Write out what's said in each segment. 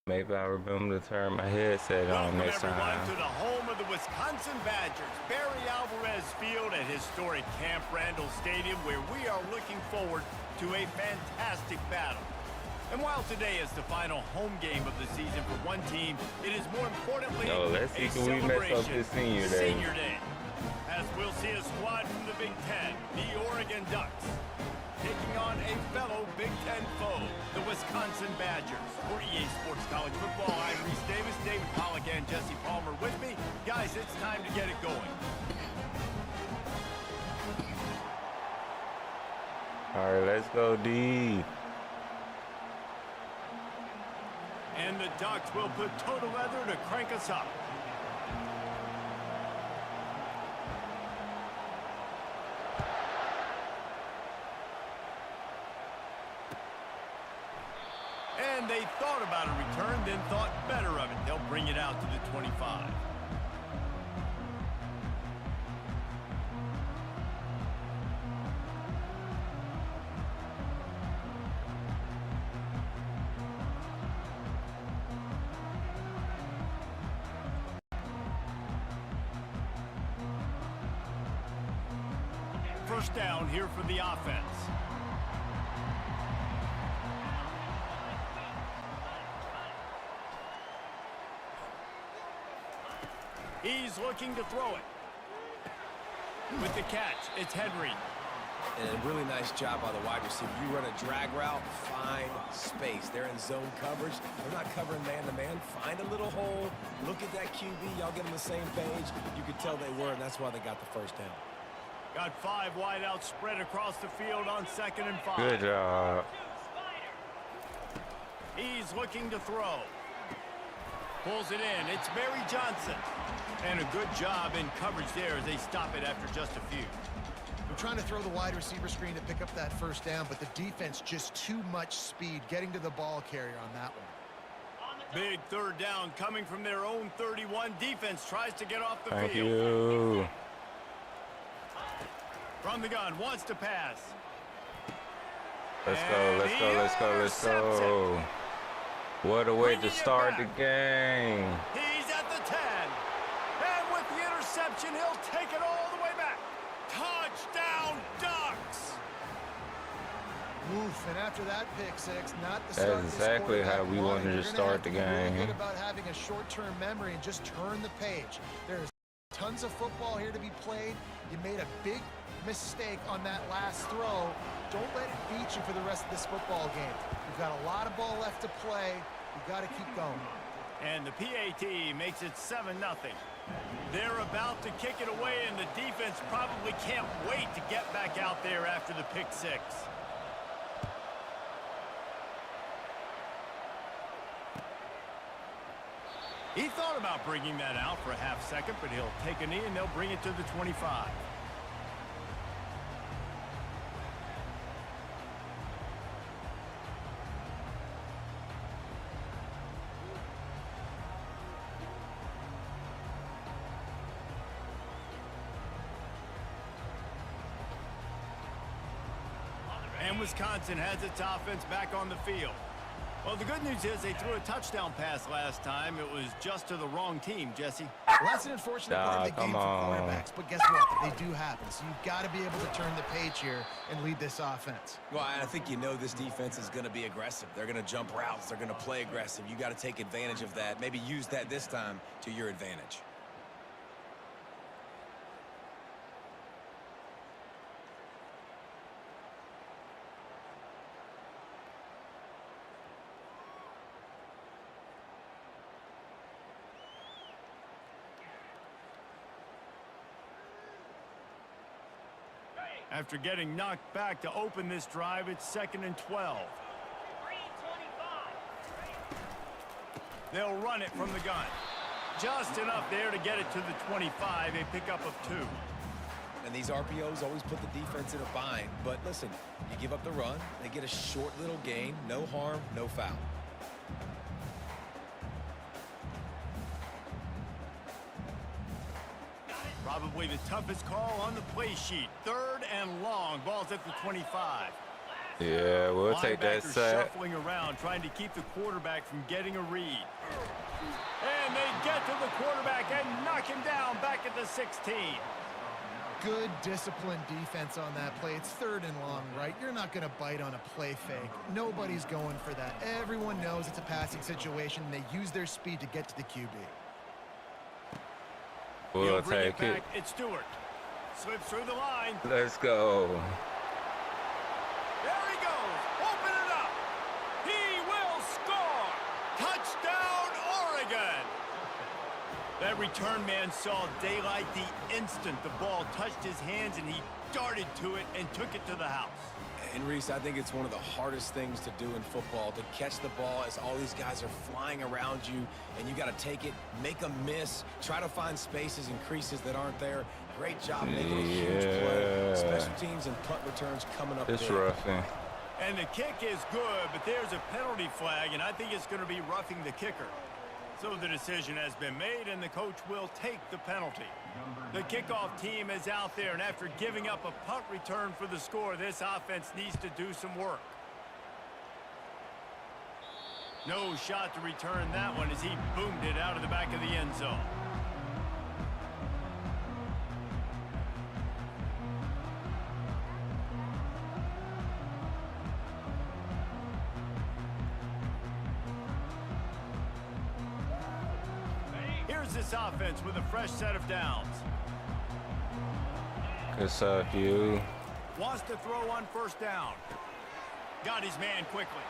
Maybe I'll remember to turn my headset on next time. Welcome everyone to the home of the Wisconsin Badgers, Barry Alvarez Field at historic Camp Randall Stadium, where we are looking forward to a fantastic battle. And while today is the final home game of the season for one team, it is more importantly let's see, can we mess up this senior day? As we'll see a squad from the Big Ten, the Oregon Ducks, taking on a fellow Big Ten foe, the Wisconsin Badgers. For EA Sports College Football, I'm Reese Davis, David Pollack, and Jesse Palmer with me. Guys, it's time to get it going. All right, let's go, D. And the Ducks will put total leather to crank us up. And they thought about a return, then thought better of it. They'll bring it out to the 25. First down here for the offense. He's looking to throw it. With the catch, it's Henry. And a really nice job by the wide receiver. You run a drag route, find space. They're in zone coverage. They're not covering man-to-man. Find a little hole. Look at that QB. Y'all get on the same page. You could tell they were, and that's why they got the first down. Got 5 wideouts spread across the field on 2nd and 5. Good job. He's looking to throw. Pulls it in. It's Barry Johnson. And a good job in coverage there as they stop it after just a few. We're trying to throw the wide receiver screen to pick up that first down, but the defense just too much speed getting to the ball carrier on that one. Big third down coming from their own 31. Defense tries to get off the Thank field. you. From the gun, wants to pass. Let's go, let's go, let's go, let's go. What a way to start the game. He's at the 10. And with the interception, he'll take it all the way back. Touchdown, Ducks. Oof, and after that pick six, not the start. That's exactly how we wanted to start the game. Really good about having a short-term memory and just turn the page. There's tons of football here to be played. You made a big mistake on that last throw. Don't let it beat you for the rest of this football game. We've got a lot of ball left to play. We've got to keep going. And the PAT makes it 7-0. They're about to kick it away, and the defense probably can't wait to get back out there after the pick six. He thought about bringing that out for a half second, but he'll take a knee, and they'll bring it to the 25. And Wisconsin has its offense back on the field. Well, the good news is they threw a touchdown pass last time. It was just to the wrong team, Jesse. Well, that's an unfortunate part of the game for quarterbacks, but guess what? They do happen. So you've got to be able to turn the page here and lead this offense. Well, I think you know this defense is going to be aggressive. They're going to jump routes. They're going to play aggressive. You got to take advantage of that. Maybe use that this time to your advantage. After getting knocked back to open this drive, it's 2nd and 12. They'll run it from the gun. Just enough there to get it to the 25, a pickup of 2. And these RPOs always put the defense in a bind. But listen, you give up the run, they get a short little gain, no harm, no foul. Probably the toughest call on the play sheet. 3rd and long. Ball's at the 25. Yeah, we'll take that Linebackers sack. shuffling around, trying to keep the quarterback from getting a read. And they get to the quarterback and knock him down back at the 16. Good disciplined defense on that play. It's 3rd and long, right? You're not going to bite on a play fake. Nobody's going for that. Everyone knows it's a passing situation, and they use their speed to get to the QB. We'll take it. It's Stewart. Slips through the line. Let's go. There he goes. Open it up. He will score. Touchdown, Oregon. That return man saw daylight the instant the ball touched his hands, and he darted to it and took it to the house. And Reese, I think it's one of the hardest things to do in football, to catch the ball as all these guys are flying around you, and you got to take it, make a miss, try to find spaces and creases that aren't there. Great job making a huge play. Special teams and punt returns coming up. It's roughing. And the kick is good, but there's a penalty flag, and I think it's going to be roughing the kicker. So the decision has been made, and the coach will take the penalty. The kickoff team is out there, and after giving up a punt return for the score, this offense needs to do some work. No shot to return that one as he boomed it out of the back of the end zone. Here's this offense with a fresh set of downs. Good stuff, you. Wants to throw on 1st down. Got his man quickly.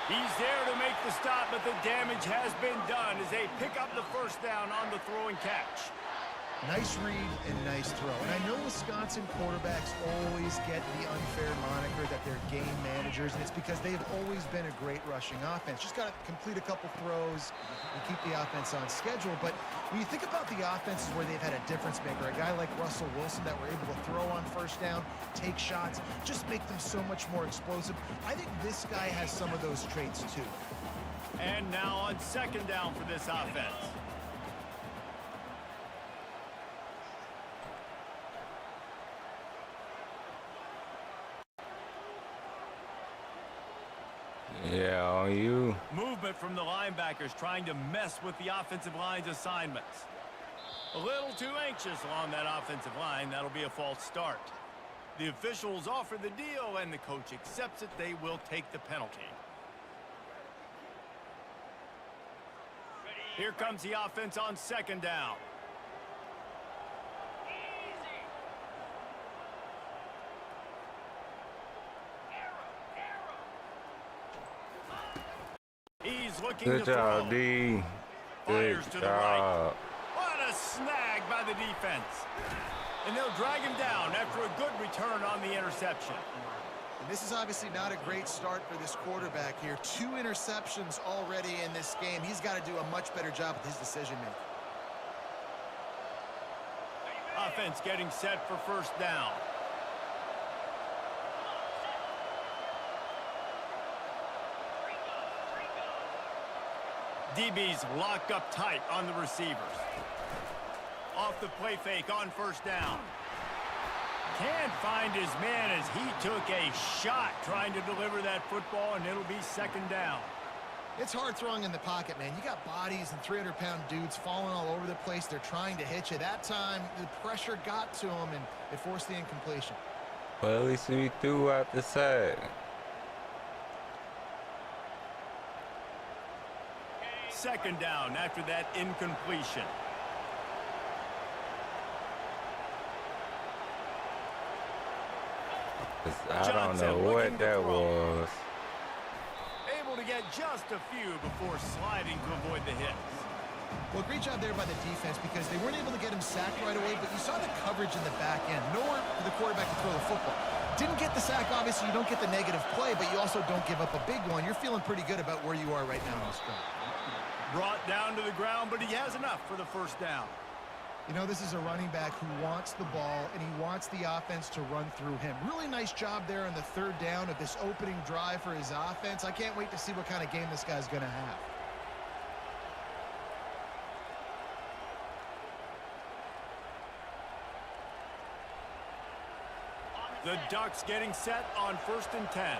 He's there to make the stop, but the damage has been done as they pick up the 1st down on the throw and catch. Nice read and nice throw. And I know Wisconsin quarterbacks always get the unfair moniker that they're game managers, and it's because they've always been a great rushing offense. Just got to complete a couple throws and keep the offense on schedule. But when you think about the offenses where they've had a difference maker, a guy like Russell Wilson that were able to throw on 1st down, take shots, just make them so much more explosive. I think this guy has some of those traits too. And now on 2nd down for this offense. Yeah, on you. Movement from the linebackers trying to mess with the offensive line's assignments. A little too anxious along that offensive line. That'll be a false start. The officials offer the deal, and the coach accepts it. They will take the penalty. Here comes the offense on 2nd down. He's looking Good to job, throw. D. Good Fires to the right. job. What a snag by the defense. And they'll drag him down after a good return on the interception. And this is obviously not a great start for this quarterback here. 2 interceptions already in this game. He's got to do a much better job with his decision-making. Offense getting set for 1st down. DB's locked up tight on the receivers. Off the play fake on 1st down. Can't find his man as he took a shot trying to deliver that football, and it'll be 2nd down. It's hard throwing in the pocket, man. You got bodies and 300-pound dudes falling all over the place. They're trying to hit you. That time, the pressure got to him, and it forced the incompletion. Well, at least we threw out the side. 2nd down after that incompletion. I don't know what that was. Able to get just a few before sliding to avoid the hits. Well, great job there by the defense because they weren't able to get him sacked right away, but you saw the coverage in the back end. Nowhere for the quarterback to throw the football. Didn't get the sack, obviously. You don't get the negative play, but you also don't give up a big one. You're feeling pretty good about where you are right now in this game. Brought down to the ground, but he has enough for the 1st down. You know, this is a running back who wants the ball, and he wants the offense to run through him. Really nice job there on the 3rd down of this opening drive for his offense. I can't wait to see what kind of game this guy's going to have. The Ducks getting set on 1st and 10.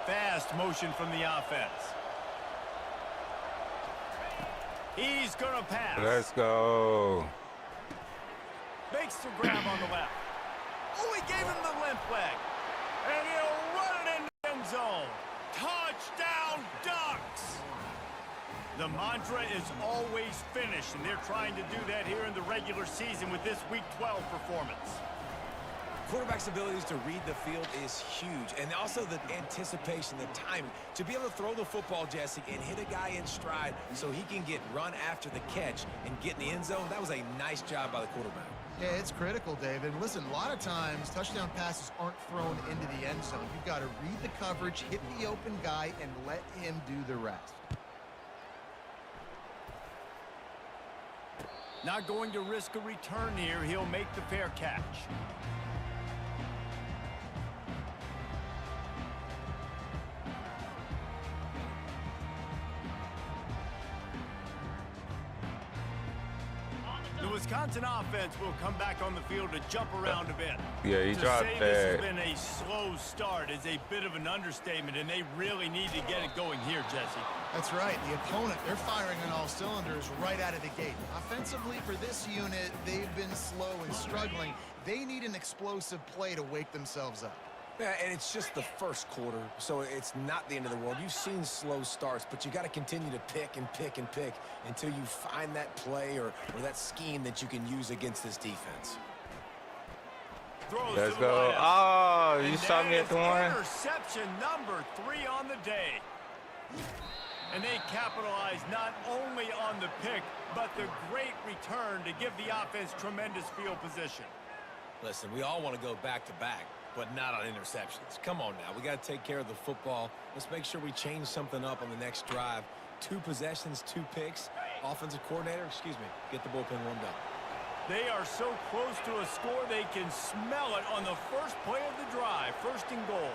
Fast motion from the offense. He's going to pass. Let's go. Makes the grab on the left. Oh, he gave him the limp leg. And he'll run it in the end zone. Touchdown, Ducks! The mantra is always finish, and they're trying to do that here in the regular season with this Week 12 performance. Quarterback's abilities to read the field is huge, and also the anticipation, the timing. To be able to throw the football, Jesse, and hit a guy in stride so he can get run after the catch and get in the end zone, that was a nice job by the quarterback. Yeah, it's critical, David. Listen, a lot of times touchdown passes aren't thrown into the end zone. You've got to read the coverage, hit the open guy, and let him do the rest. Not going to risk a return here. He'll make the fair catch. The Wisconsin offense will come back on the field to jump around a bit. Yeah, he dropped that. This has been a slow start is a bit of an understatement, and they really need to get it going here, Jesse. That's right. The opponent, they're firing on all cylinders right out of the gate. Offensively, for this unit, they've been slow and struggling. They need an explosive play to wake themselves up. Yeah, and it's just the first quarter, so it's not the end of the world. You've seen slow starts, but you got to continue to pick and pick and pick until you find that play or that scheme that you can use against this defense. Let's go. Oh, you saw me at the one. Interception number 3 on the day. And they capitalize not only on the pick, but the great return to give the offense tremendous field position. Listen, we all want to go back-to-back, but not on interceptions. Come on now. We got to take care of the football. Let's make sure we change something up on the next drive. 2 possessions, 2 picks. Offensive coordinator, get the bullpen warmed up. They are so close to a score, they can smell it on the first play of the drive. 1st and goal.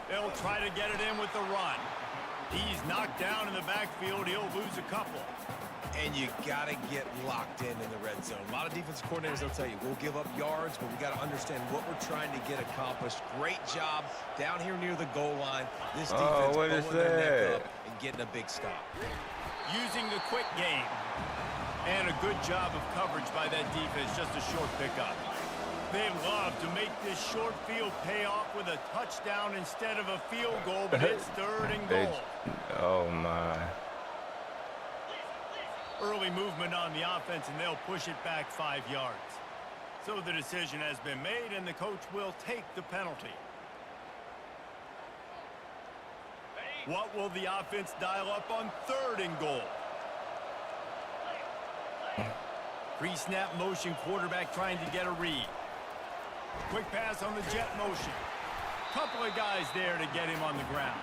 They'll try to get it in with the run. He's knocked down in the backfield. He'll lose a couple. And you got to get locked in the red zone. A lot of defensive coordinators will tell you, we'll give up yards, but we got to understand what we're trying to get accomplished. Great job down here near the goal line. This defense what is pulling their neck that? up and getting a big stop. Using the quick game. And a good job of coverage by that defense. Just a short pickup. They love to make this short field pay off with a touchdown instead of a field goal, but it's 3rd and goal. Oh, my. Early movement on the offense, and they'll push it back 5 yards. So the decision has been made, and the coach will take the penalty. What will the offense dial up on 3rd and goal? Pre-snap motion, quarterback trying to get a read. Quick pass on the jet motion. Couple of guys there to get him on the ground.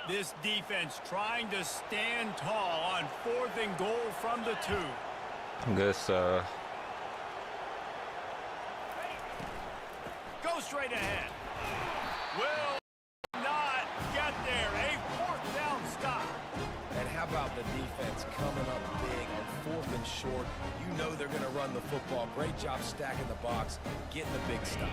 This defense trying to stand tall on 4th and goal from the 2. This, Go straight ahead. Will not get there. A 4th down stop. And how about the defense coming up big on 4th and short? You know they're going to run the football. Great job stacking the box, getting the big stop.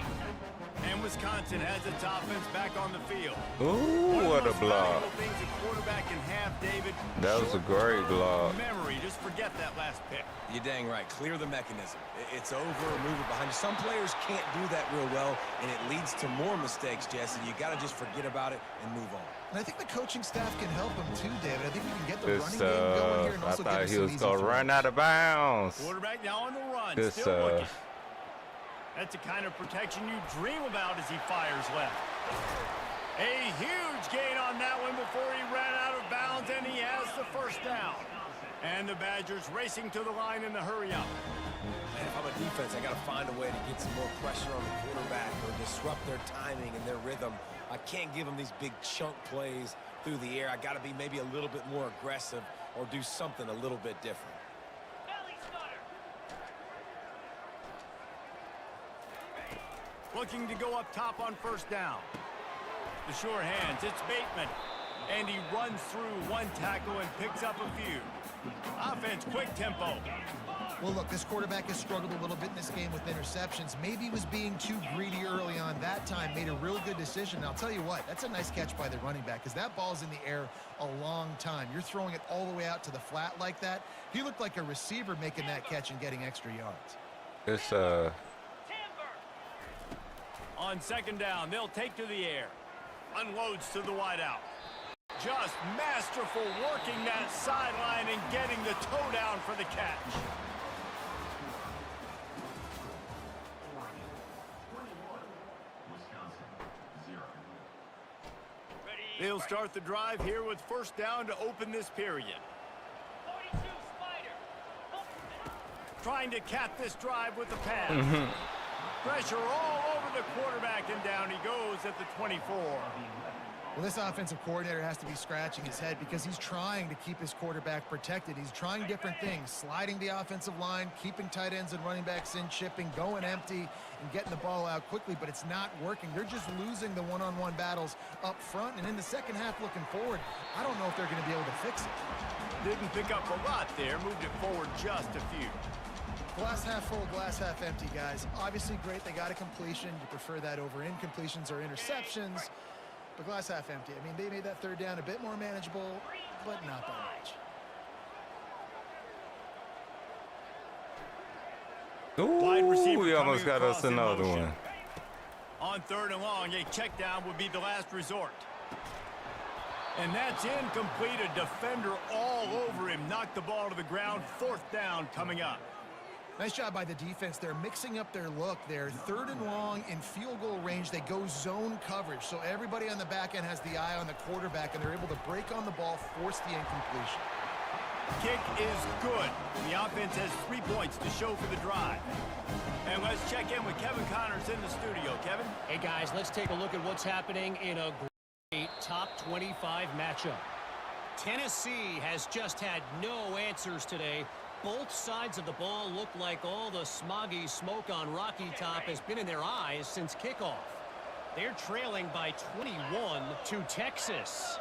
And Wisconsin has its offense back on the field. ooh, what a block. Things a quarterback can have, David. That was a great block. Memory, just forget that last pick. You're dang right. Clear the mechanism. It's over, move it behind you. Some players can't do that real well, and it leads to more mistakes, Jesse. You got to just forget about it and move on. And I think the coaching staff can help him too, David. I think we can get the This, running game going here and I also get thought him he some was easy going to throws. run out of bounds. Quarterback now on the run. This, Still looking. That's the kind of protection you dream about as he fires left. A huge gain on that one before he ran out of bounds, and he has the 1st down. And the Badgers racing to the line in the hurry-up. Man, if I'm a defense, I got to find a way to get some more pressure on the quarterback or disrupt their timing and their rhythm. I can't give them these big chunk plays through the air. I got to be maybe a little bit more aggressive or do something a little bit different. Looking to go up top on first down. The sure hands, it's Bateman. And he runs through one tackle and picks up a few. Offense, quick tempo. Well, look, this quarterback has struggled a little bit in this game with interceptions. Maybe he was being too greedy early on. That time made a real good decision. And I'll tell you what, that's a nice catch by the running back because that ball's in the air a long time. You're throwing it all the way out to the flat like that. He looked like a receiver making that catch and getting extra yards. It's On second down, they'll take to the air. Unloads to the wideout. Just masterful working that sideline and getting the toe down for the catch. They'll start the drive here with first down to open this period. Trying to cap this drive with the pass. Pressure all over the quarterback, and down he goes at the 24. Well, this offensive coordinator has to be scratching his head because he's trying to keep his quarterback protected. He's trying different things, sliding the offensive line, keeping tight ends and running backs in, chipping, going empty, and getting the ball out quickly, but it's not working. They're just losing the one-on-one battles up front, and in the second half looking forward, I don't know if they're going to be able to fix it. Didn't pick up a lot there, moved it forward just a few. Glass half full, glass half empty, guys. Obviously great, they got a completion. You prefer that over incompletions or interceptions. But glass half empty. I mean, they made that third down a bit more manageable, but not by much. Ooh, receiver we almost got across us in another motion. one. On third and long, a check down would be the last resort. And that's incomplete. A defender all over him. Knocked the ball to the ground. Fourth down coming up. Nice job by the defense. They're mixing up their look. They're third and long in field goal range. They go zone coverage. So everybody on the back end has the eye on the quarterback, and they're able to break on the ball, force the incompletion. Kick is good. The offense has 3 points to show for the drive. And let's check in with Kevin Connors in the studio. Kevin? Hey, guys, let's take a look at what's happening in a great top 25 matchup. Tennessee has just had no answers today. Both sides of the ball look like all the smoggy smoke on Rocky Top has been in their eyes since kickoff. They're trailing by 21 to Texas.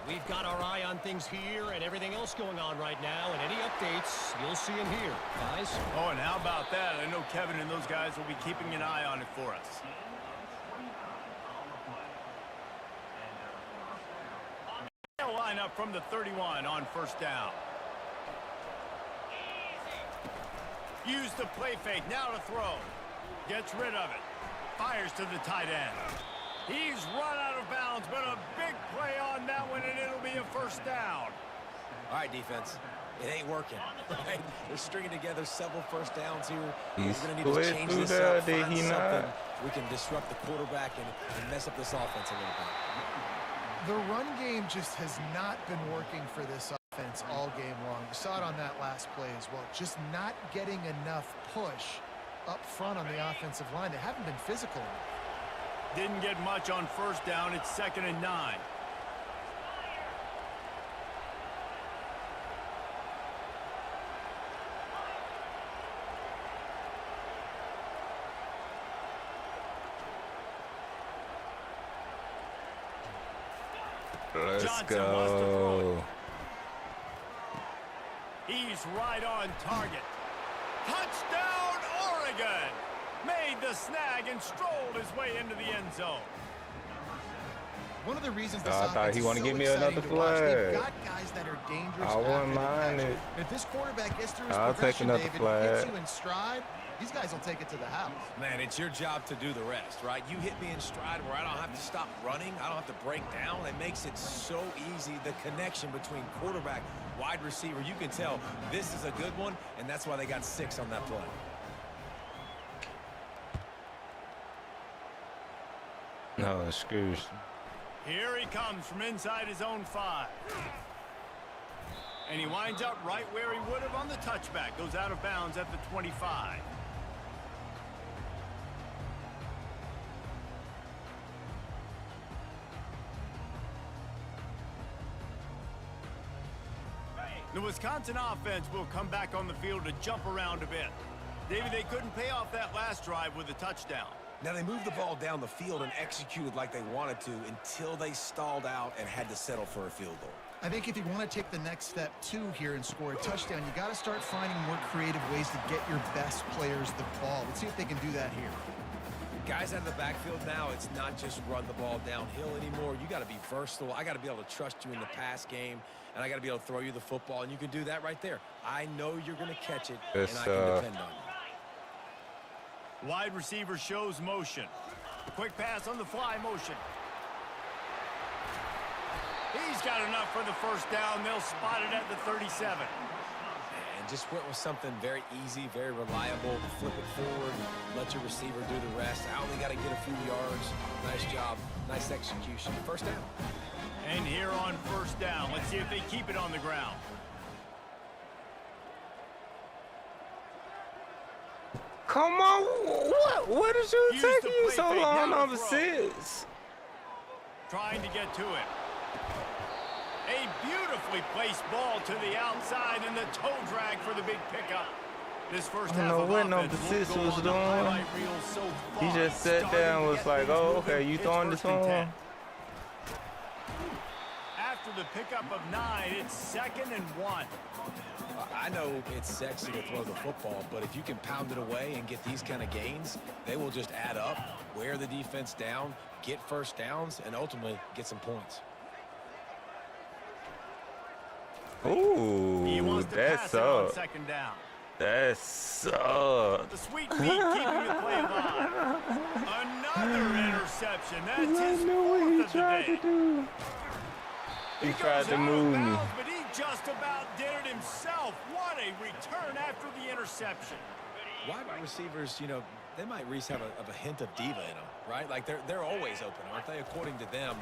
We've got our eye on things here and everything else going on right now, and any updates you'll see them here, guys. Oh, and how about that? I know Kevin and those guys will be keeping an eye on it for us. They'll line up from the 31 on first down. Use the play fake, now to throw. Gets rid of it. Fires to the tight end. He's run out of bounds, but a big play on that one, and it'll be a first down. All right, defense. It ain't working. Right? They're stringing together several first downs here. He We're going to need to split change through this there, up, did find he something not? we can disrupt the quarterback and mess up this offense a little bit. The run game just has not been working for this offense all game long. You saw it on that last play as well. Just not getting enough push up front on the offensive line. They haven't been physical enough. Didn't get much on first down. It's 2nd and 9. Let's Johnson wants to throw go. it. He's right on target. Touchdown, Oregon! Made the snag and strolled his way into the end zone. One of the reasons this I offense thought he is wanted to so give me exciting another to watch, they've flag. got guys that are dangerous. I wouldn't after the mind catch. it. If this quarterback gets through his I'll take progression, another David, flag. gets you in stride, these guys will take it to the house. Man, it's your job to do the rest, right? You hit me in stride where I don't have to stop running. I don't have to break down. It makes it so easy, the connection between quarterback, wide receiver. You can tell this is a good one, and that's why they got 6 on that play. No, excuse. Here he comes from inside his own 5. And he winds up right where he would have on the touchback. Goes out of bounds at the 25. The Wisconsin offense will come back on the field to jump around a bit. David, they couldn't pay off that last drive with a touchdown. Now, they moved the ball down the field and executed like they wanted to until they stalled out and had to settle for a field goal. I think if you want to take the next step, too, here and score a touchdown, you got to start finding more creative ways to get your best players the ball. Let's see if they can do that here. Guys out of the backfield now, it's not just run the ball downhill anymore. You got to be versatile. I got to be able to trust you in the pass game, and I got to be able to throw you the football, and you can do that right there. I know you're going to catch it, and I can depend on you. Wide receiver shows motion. Quick pass on the fly motion. He's got enough for the first down. They'll spot it at the 37. And just went with something very easy, very reliable. Flip it forward, let your receiver do the rest. I only got to get a few yards. Nice job, nice execution. First down. And here on first down, let's see if they keep it on the ground. Come on, what is you Use taking the you play so fake, long now on to the throw. 6? Trying to get to it. A beautifully placed ball to the outside and the toe drag for the big pickup. This first I don't half know of what offense number won't 6 go was on the doing. highlight reel so He far. just sat Starting down, to was get like, things oh, moving. okay, you It's throwing this 1st and 10. one? After the pickup of 9, it's 2nd and 1. I know it's sexy to throw the football, but if you can pound it away and get these kind of gains, they will just add up, wear the defense down, get first downs, and ultimately get some points. He Ooh, wants to that pass it on sucked. 2nd down. That sucked. The sweet feet keeping the play alive. Another interception. That's his fourth of the day. do. He tried Goes to out of move me. bounds, but he just about did it himself. What a return after the interception. Wide receivers, you know, they might at least have a hint of diva in them, right? Like they're always open, aren't they, according to them?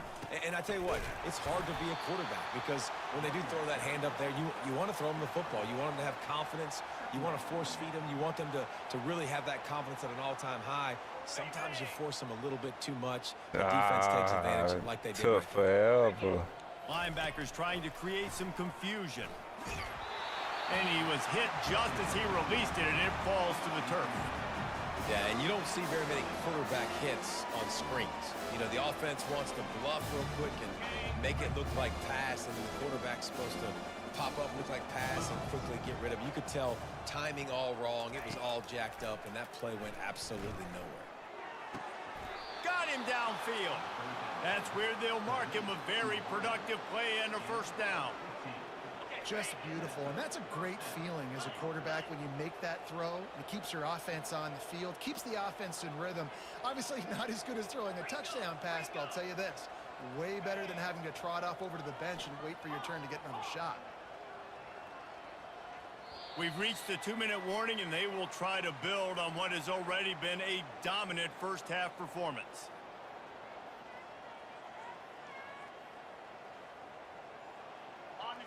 And I tell you what, it's hard to be a quarterback because when they do throw that hand up there, you want to throw them the football. You want them to have confidence. You want to force feed them. You want them to really have that confidence at an all-time high. Sometimes you force them a little bit too much. The defense takes advantage like they did. Took forever. Linebackers trying to create some confusion. And he was hit just as he released it, and it falls to the turf. Yeah, and you don't see very many quarterback hits on screens. You know, the offense wants to bluff real quick and make it look like pass, and the quarterback's supposed to pop up, look like pass, and quickly get rid of it. You could tell timing all wrong. It was all jacked up, and that play went absolutely nowhere. Got him downfield. That's where they'll mark him a very productive play and a first down. Just beautiful, and that's a great feeling as a quarterback when you make that throw. It keeps your offense on the field, keeps the offense in rhythm. Obviously not as good as throwing a touchdown pass, but I'll tell you this, way better than having to trot off over to the bench and wait for your turn to get another shot. We've reached the 2-minute warning, and they will try to build on what has already been a dominant first-half performance.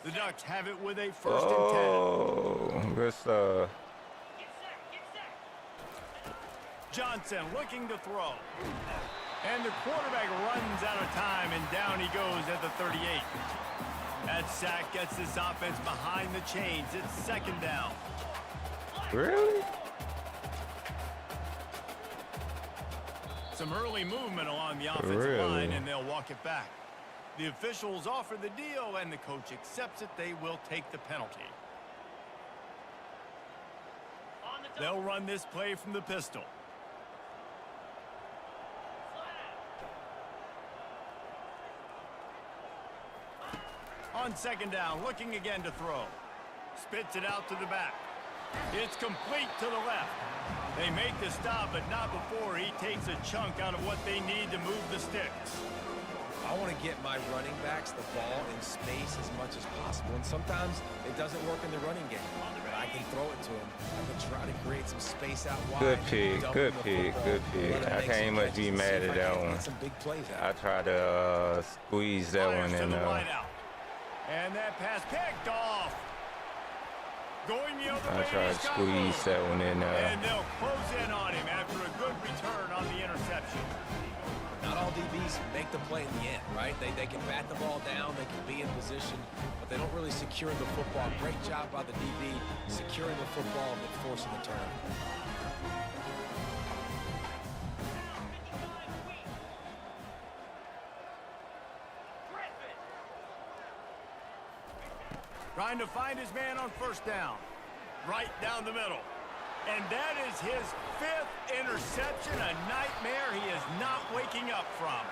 The Ducks have it with a 1st and 10. Oh, good stuff. Johnson looking to throw. And the quarterback runs out of time, and down he goes at the 38. That sack gets this offense behind the chains. It's 2nd down. Really? Some early movement along the offensive line, and they'll walk it back. The officials offer the deal, and the coach accepts it. They will take the penalty. They'll run this play from the pistol. On 2nd down, looking again to throw. Spits it out to the back. It's complete to the left. They make the stop, but not before he takes a chunk out of what they need to move the sticks. I want to get my running backs the ball in space as much as possible, and sometimes it doesn't work in the running game, but I can throw it to them. I can try to create some space out wide. Good pick, dump good them the pick, football, good pick. let them I make can't some much catches be and see mad if at I that can one. get some big plays out. I tried to squeeze that Fires one to in the there. wideout. And that pass picked off. Going the other way. I tried to squeeze that one in there. And they'll close in on him after a good return on the interception. Not all DBs make the play in the end, right? They can bat the ball down, they can be in position, but they don't really secure the football. Great job by the DB securing the football and forcing the turn. Trying to find his man on first down. Right down the middle. And that is his 5th interception, a nightmare he is not waking up from.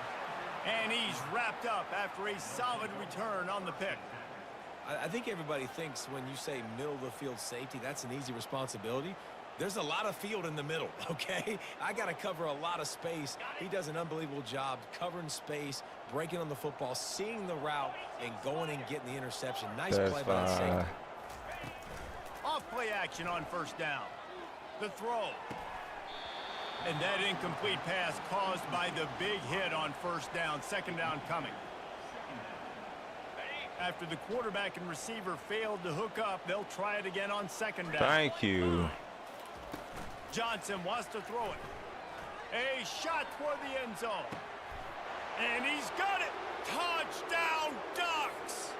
And he's wrapped up after a solid return on the pick. I think everybody thinks when you say middle of the field safety, that's an easy responsibility. There's a lot of field in the middle, okay? I got to cover a lot of space. He does an unbelievable job covering space, breaking on the football, seeing the route, and going and getting the interception. Nice play by the safety. Off play action on first down. The throw. And that incomplete pass caused by the big hit on first down. Second down coming. After the quarterback and receiver failed to hook up, they'll try it again on second down. Thank you. Johnson wants to throw it. A shot toward the end zone. And he's got it. Touchdown, Ducks!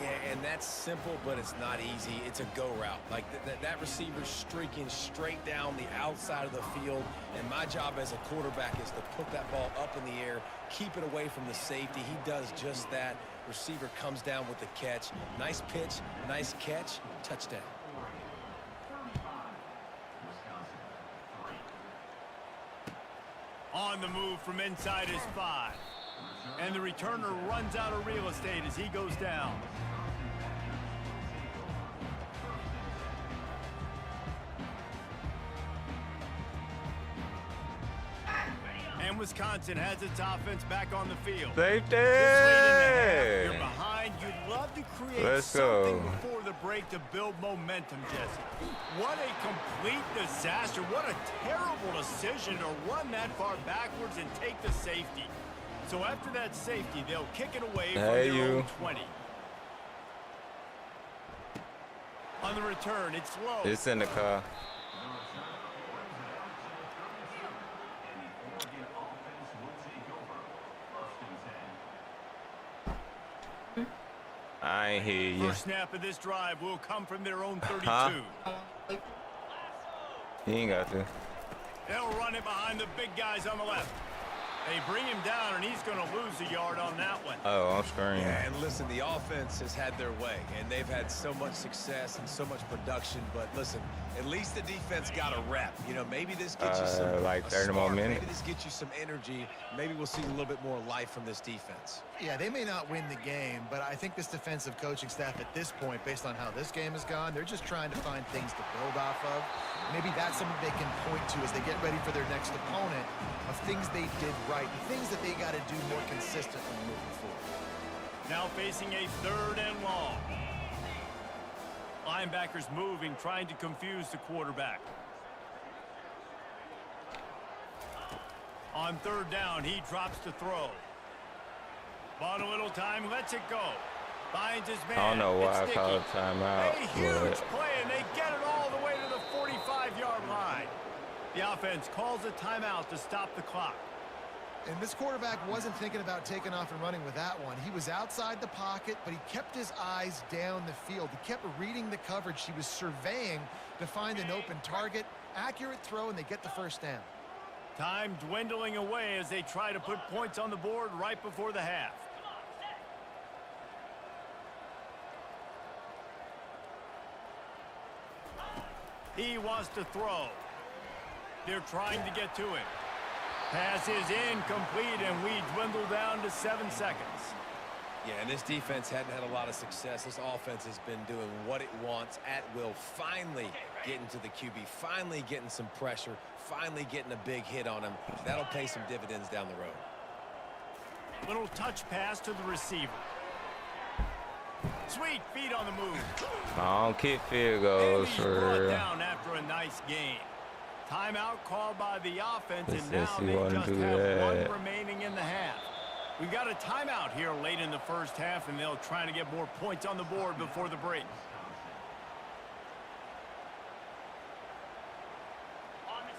Yeah, and that's simple, but it's not easy. It's a go route. Like that receiver's streaking straight down the outside of the field, and my job as a quarterback is to put that ball up in the air, keep it away from the safety. He does just that. Receiver comes down with the catch. Nice pitch, nice catch, touchdown. On the move from inside his 5. And the returner runs out of real estate as he goes down. And Wisconsin has its offense back on the field. Safety! You're behind. You'd love to create Let's go. something before the break to build momentum, Jesse. What a complete disaster. What a terrible decision to run that far backwards and take the safety. So after that safety, they'll kick it away from their own 20. On the return, it's low. It's in the car. I ain't hear you. First snap of this drive will come from their own 32. He ain't got to. They'll run it behind the big guys on the left. They bring him down, and he's going to lose a yard on that one. Oh, I'm screwing. Yeah, and listen, the offense has had their way, and they've had so much success and so much production. But listen, at least the defense got a rep. You know, maybe this gets you some like 30 more minutes. Maybe this gets you some energy. Maybe we'll see a little bit more life from this defense. Yeah, they may not win the game, but I think this defensive coaching staff at this point, based on how this game has gone, they're just trying to find things to build off of. Maybe that's something they can point to as they get ready for their next opponent, of things they did right, and things that they got to do more consistently moving forward. Now facing a 3rd and long. Linebackers moving, trying to confuse the quarterback. On 3rd down, he drops to throw. Bought a little time, lets it go. Finds his man. I don't know why I call it timeout. A huge play, and they get it all the way to the 45-yard line. The offense calls a timeout to stop the clock. And this quarterback wasn't thinking about taking off and running with that one. He was outside the pocket, but he kept his eyes down the field. He kept reading the coverage. He was surveying to find an open target. Accurate throw, and they get the first down. Time dwindling away as they try to put points on the board right before the half. He wants to throw. They're trying to get to him. Pass is incomplete, and we dwindle down to 7 seconds. Yeah, and this defense hadn't had a lot of success. This offense has been doing what it wants at will. Finally getting to the QB, finally getting some pressure, finally getting a big hit on him. That'll pay some dividends down the road. Little touch pass to the receiver. Sweet feet on the move. I don't kick field goals and he's for brought real. down after a nice gain. Timeout called by the offense, and Let's now see they what just do have that. one remaining in the half. We've got a timeout here late in the first half, and they'll try to get more points on the board before the break.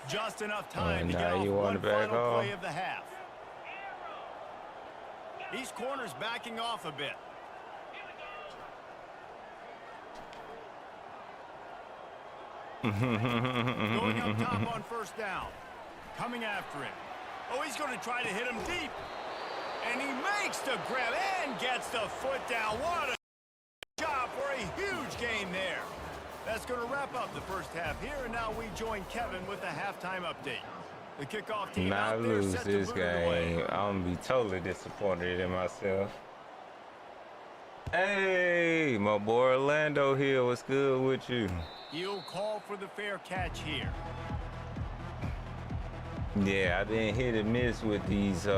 Just enough time to get now off you want one to back final off. play of the half. These corners backing off a bit. Going up top on first down. Coming after him. Oh, he's going to try to hit him deep. And he makes the grab and gets the foot down. What a huge gain there. That's going to wrap up the first half here, and now we join Kevin with the halftime update. The kickoff team Not out there lose set to this boot it away. game. I'm gonna be totally disappointed in myself. Hey, my boy Orlando here. What's good with you? He'll call for the fair catch here. Yeah, I've been hit and miss with these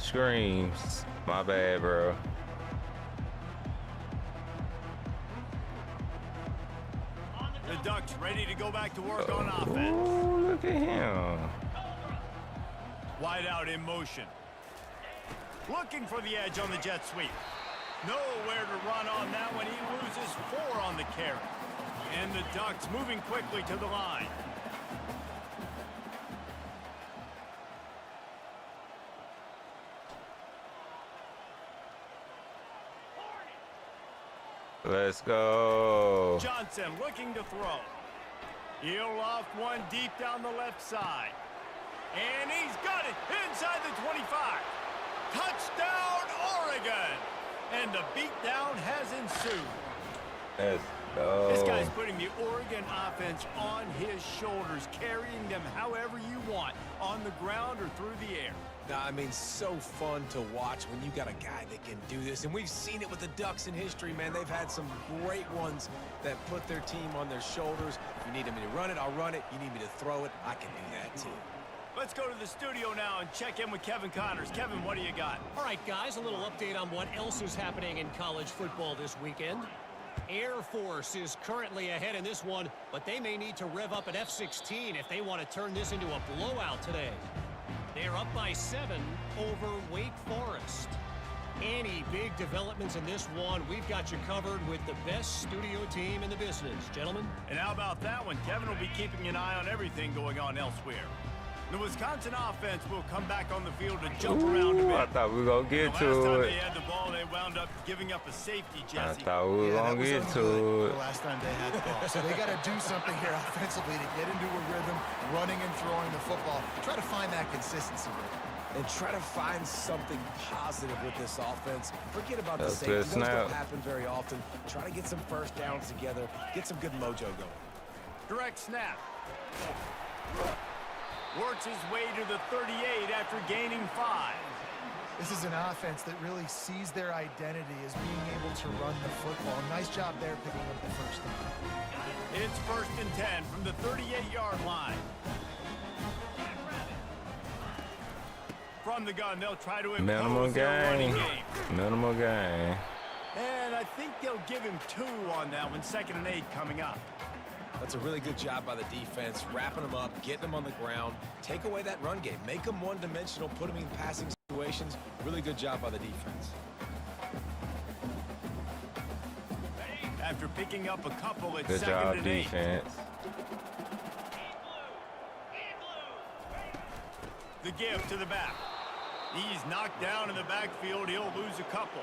screams. My bad, bro. The Ducks ready to go back to work on offense. Ooh, look at him. Wide out in motion. Looking for the edge on the jet sweep. Nowhere to run on that when he loses 4 on the carry. And the Ducks moving quickly to the line. Let's go. Johnson looking to throw. He'll loft one deep down the left side. And he's got it inside the 25. Touchdown, Oregon. And the beatdown has ensued. Let's go. This guy's putting the Oregon offense on his shoulders, carrying them however you want, on the ground or through the air. I mean, so fun to watch when you got a guy that can do this. And we've seen it with the Ducks in history, man. They've had some great ones that put their team on their shoulders. If you need me to run it, I'll run it. You need me to throw it, I can do that too. Let's go to the studio now and check in with Kevin Connors. Kevin, what do you got? All right, guys, a little update on what else is happening in college football this weekend. Air Force is currently ahead in this one, but they may need to rev up at F-16 if they want to turn this into a blowout today. They're up by 7 over Wake Forest. Any big developments in this one, we've got you covered with the best studio team in the business, gentlemen. And how about that one? Kevin will be keeping an eye on everything going on elsewhere. The Wisconsin offense will come back on the field and jump around a bit. I thought we were going to get Last to time it. they had the ball, they wound up giving up a safety, Jesse. I thought we were going to get to The it. last time they had the ball. So they got to do something here offensively to get into a rhythm, running and throwing the football. Try to find that consistency with it. And try to find something positive with this offense. Forget about the That's safety. good Those snap. don't happen very often. Try to get some first downs together. Get some good mojo going. Direct snap. Works his way to the 38 after gaining 5. This is an offense that really sees their identity as being able to run the football. Nice job there picking up the first down. It's 1st and 10 from the 38-yard line. From the gun, they'll try to Minimal impose their running gain. game. Minimal gain. And I think they'll give him 2 on that one. 2nd and 8 coming up. That's a really good job by the defense, wrapping them up, getting them on the ground. Take away that run game. Make them one-dimensional, put them in passing situations. Really good job by the defense. After picking up a couple, it's Good 2nd job, and 8. defense. The give to the back. He's knocked down in the backfield. He'll lose a couple.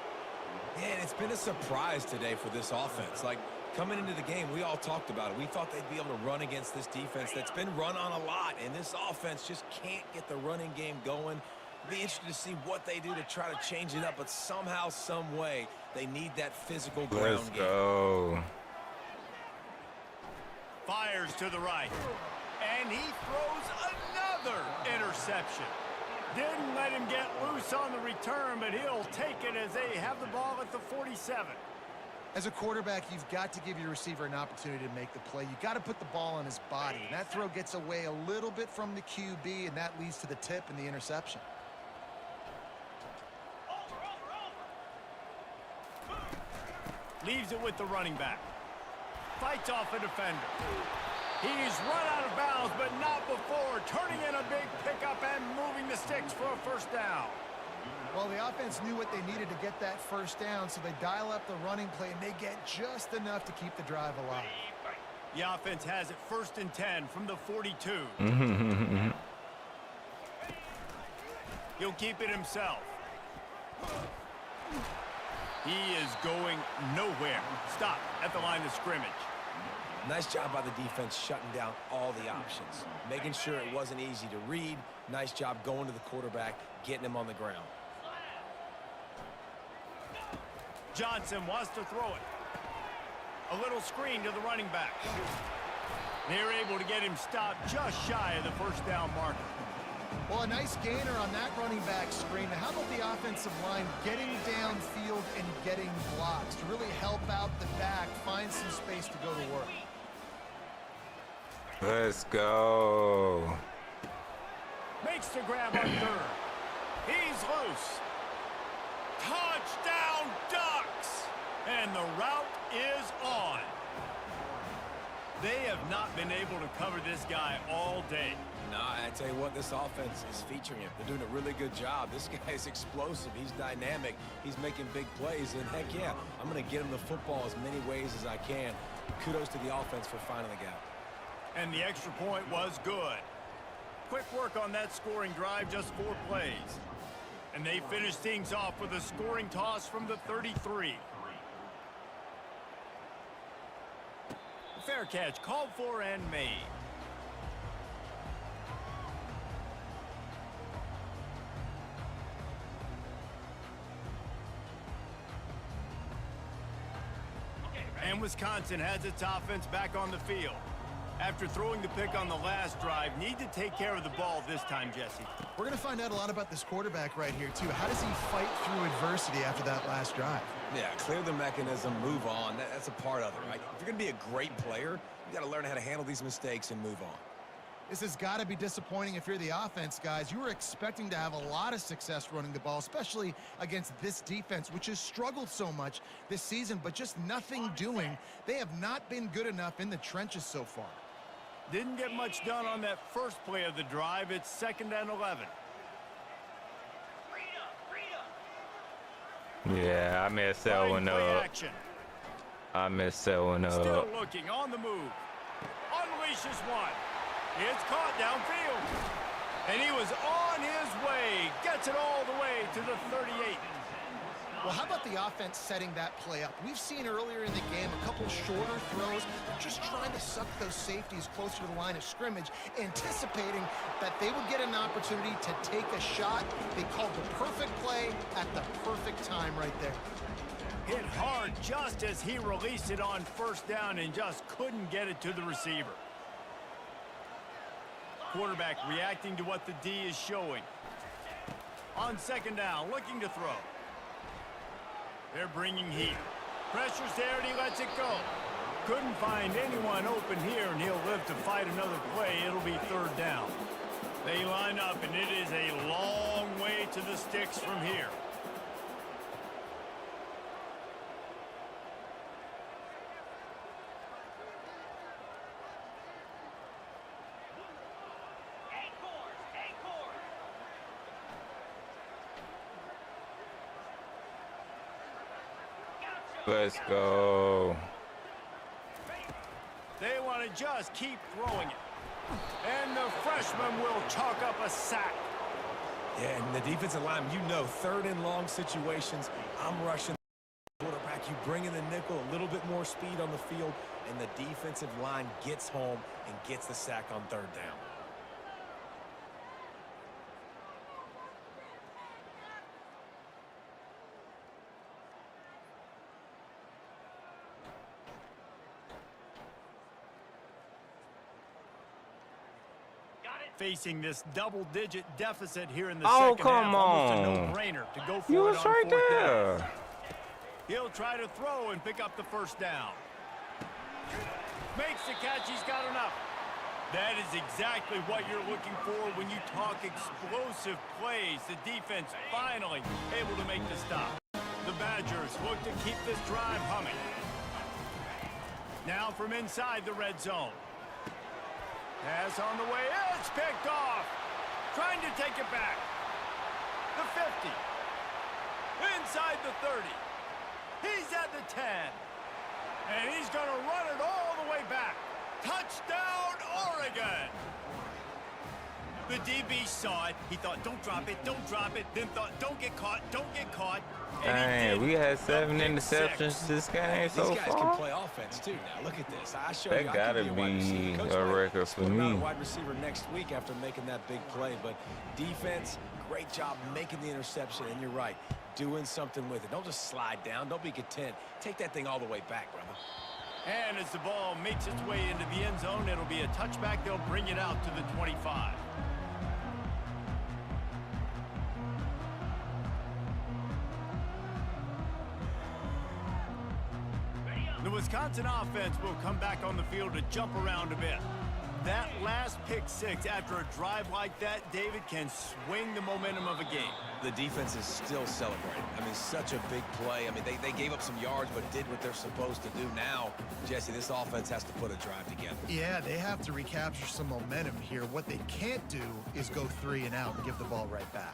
Man, it's been a surprise today for this offense. Like, coming into the game, we all talked about it. We thought they'd be able to run against this defense that's been run on a lot, and this offense just can't get the running game going. Be interested to see what they do to try to change it up, but somehow, some way, they need that physical ground Let's game. go. Fires to the right. And he throws another interception. Didn't let him get loose on the return, but he'll take it as they have the ball at the 47. As a quarterback, you've got to give your receiver an opportunity to make the play. You've got to put the ball on his body. And that throw gets away a little bit from the QB, and that leads to the tip and the interception. Leaves it with the running back. Fights off a defender. He's run out of bounds, but not before turning in a big pickup and moving the sticks for a first down. Well, the offense knew what they needed to get that first down, so they dial up the running play, and they get just enough to keep the drive alive. The offense has it 1st and 10 from the 42. He'll keep it himself. He is going nowhere. Stop at the line of scrimmage. Nice job by the defense shutting down all the options, making sure it wasn't easy to read. Nice job going to the quarterback, getting him on the ground. Johnson wants to throw it. A little screen to the running back. They're able to get him stopped just shy of the first down marker. Well, a nice gainer on that running back screen. How about the offensive line getting downfield and getting blocks to really help out the back, find some space to go to work? Let's go. Makes the grab on third. He's loose. Touchdown, Ducks! And the route is on. They have not been able to cover this guy all day. No, I tell you what, this offense is featuring him. They're doing a really good job. This guy is explosive. He's dynamic. He's making big plays. And heck yeah, I'm going to get him the football as many ways as I can. Kudos to the offense for finding the gap. And the extra point was good. Quick work on that scoring drive, just 4 plays. And they finish things off with a scoring toss from the 33. Fair catch called for and made. And Wisconsin has its offense back on the field. After throwing the pick on the last drive, need to take care of the ball this time, Jesse. We're going to find out a lot about this quarterback right here, too. How does he fight through adversity after that last drive? Yeah, clear the mechanism, move on. That's a part of it, right? If you're going to be a great player, you got to learn how to handle these mistakes and move on. This has got to be disappointing if you're the offense, guys. You were expecting to have a lot of success running the ball, especially against this defense, which has struggled so much this season, but just nothing doing. They have not been good enough in the trenches so far. Didn't get much done on that first play of the drive. It's 2nd and 11. Yeah, I messed that one up. I messed that one up. Still looking on the move. Unleashes one. It's caught downfield. And he was on his way. Gets it all the way to the 38. Well, how about the offense setting that play up? We've seen earlier in the game a couple shorter throws, just trying to suck those safeties closer to the line of scrimmage, anticipating that they would get an opportunity to take a shot. They called the perfect play at the perfect time right there. Hit hard just as he released it on first down and just couldn't get it to the receiver. Quarterback reacting to what the D is showing. On 2nd down, looking to throw. They're bringing heat. Pressure's there, and he lets it go. Couldn't find anyone open here, and he'll live to fight another play. It'll be 3rd down. They line up, and it is a long way to the sticks from here. Let's go. They want to just keep throwing it. And the freshman will chalk up a sack. Yeah, and the defensive line, you know, 3rd and long situations, I'm rushing the quarterback. You bring in the nickel, a little bit more speed on the field, and the defensive line gets home and gets the sack on 3rd down. Facing this double-digit deficit here in the second half. Come almost on. a no-brainer to go for You it was on right 4th there. down. He'll try to throw and pick up the first down. Makes the catch. He's got enough. That is exactly what you're looking for when you talk explosive plays. The defense finally able to make the stop. The Badgers look to keep this drive humming. Now from inside the red zone. Pass on the way. It's picked off. Trying to take it back. The 50. Inside the 30. He's at the 10. And he's going to run it all the way back. Touchdown, Oregon. The DB saw it. He thought, don't drop it, don't drop it. Then thought, don't get caught, don't get caught. Dang, we had 7 interceptions this game so far. These guys can play offense too. Now look at this. I show That you. gotta be a record for me. Wide receiver next week after making that big play, but defense, great job making the interception. And you're right, doing something with it. Don't just slide down. Don't be content. Take that thing all the way back, brother. And as the ball makes its way into the end zone, it'll be a touchback. They'll bring it out to the 25. The Wisconsin offense will come back on the field to jump around a bit. That last pick six after a drive like that, David, can swing the momentum of a game. The defense is still celebrating. I mean, such a big play. I mean, they gave up some yards but did what they're supposed to do. Now, Jesse, this offense has to put a drive together. Yeah, they have to recapture some momentum here. What they can't do is go 3 and out and give the ball right back.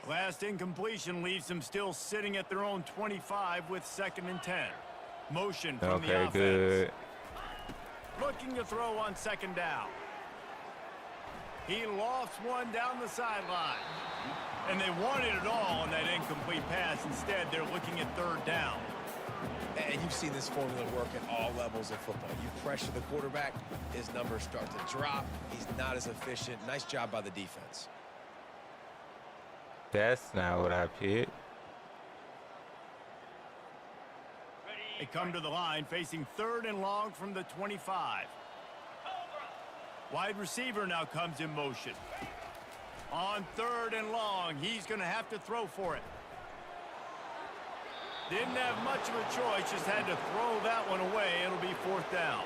Last incompletion leaves them still sitting at their own 25 with 2nd and 10. Motion from the offense. Good. Looking to throw on 2nd down. He lofts one down the sideline. And they wanted it all on that incomplete pass. Instead, they're looking at 3rd down. And you've seen this formula work at all levels of football. You pressure the quarterback, his numbers start to drop. He's not as efficient. Nice job by the defense. That's not what I picked. They come to the line facing 3rd and long from the 25. Wide receiver now comes in motion. On 3rd and long, he's going to have to throw for it. Didn't have much of a choice, just had to throw that one away. It'll be 4th down.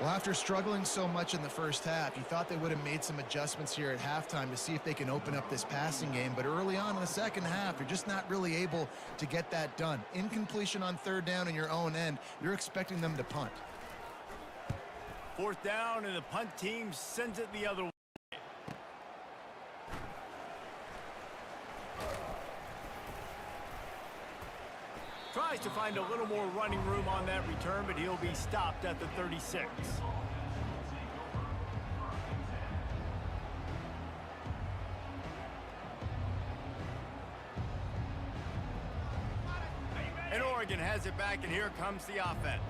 Well, after struggling so much in the first half, you thought they would have made some adjustments here at halftime to see if they can open up this passing game. But early on in the second half, you're just not really able to get that done. Incompletion on 3rd down in your own end, you're expecting them to punt. 4th down, and the punt team sends it the other way. Tries to find a little more running room on that return, but he'll be stopped at the 36. And Oregon has it back, and here comes the offense.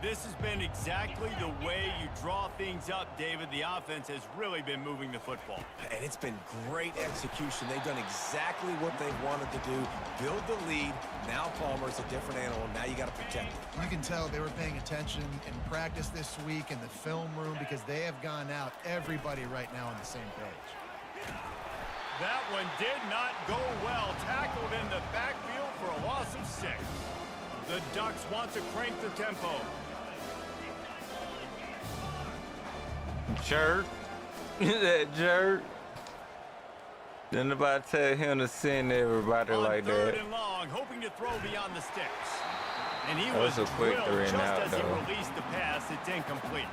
This has been exactly the way you draw things up, David. The offense has really been moving the football. And it's been great execution. They've done exactly what they wanted to do. Build the lead. Now Palmer's a different animal. Now you got to protect it. You can tell they were paying attention in practice this week in the film room because they have gone out, everybody right now on the same page. That one did not go well. Tackled in the backfield for a loss of 6. The Ducks want to crank the tempo. Jerk. That jerk. Didn't nobody tell him to send everybody On like 3rd that. and long, hoping to throw beyond the sticks. And he That was was a quick drilled 3 and just out, as though. he released the pass. It's incomplete.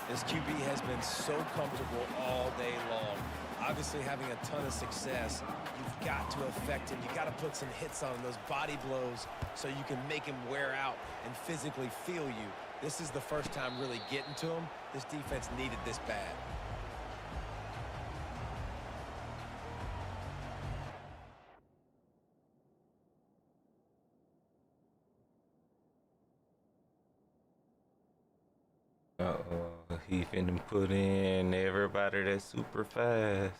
This QB has been so comfortable all day long. Obviously having a ton of success. You've got to affect him. You've got to put some hits on him, those body blows, so you can make him wear out and physically feel you. This is the first time really getting to him. This defense needed this bad. Uh-oh, he finna put in everybody that's super fast.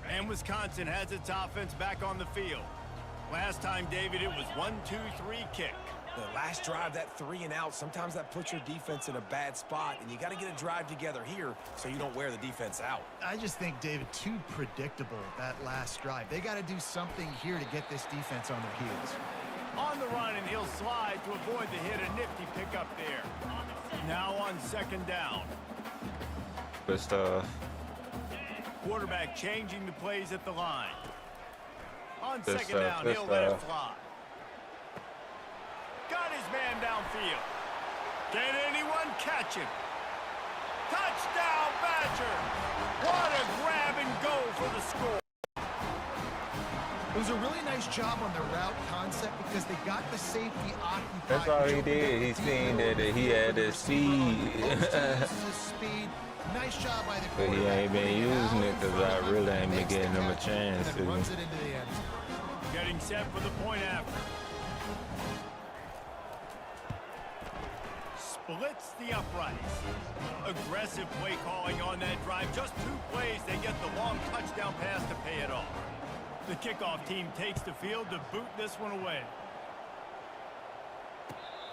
And Wisconsin has its offense back on the field. Last time, David, it was 1-2-3 kick. The last drive, that 3 and out, sometimes that puts your defense in a bad spot, and you got to get a drive together here so you don't wear the defense out. I just think, David, too predictable, that last drive. They got to do something here to get this defense on their heels. On the run, and he'll slide to avoid the hit. A nifty pickup there. Now on 2nd down. Good stuff. Quarterback changing the plays at the line. On Good 2nd stuff, down, good he'll let it stuff. fly. Got his man downfield. Can anyone catch him? Touchdown, Badger! What a grab and go for the score. It was a really nice job on the route concept because they got the safety occupied. That's all he did. He seen that he had the speed. Speed. Nice job by the But he ain't been using it because I really ain't been getting him a chance to. Runs it into the end zone. Getting set for the point after. Splits the uprights. Aggressive play calling on that drive. Just 2 plays, they get the long touchdown pass to pay it off. The kickoff team takes the field to boot this one away.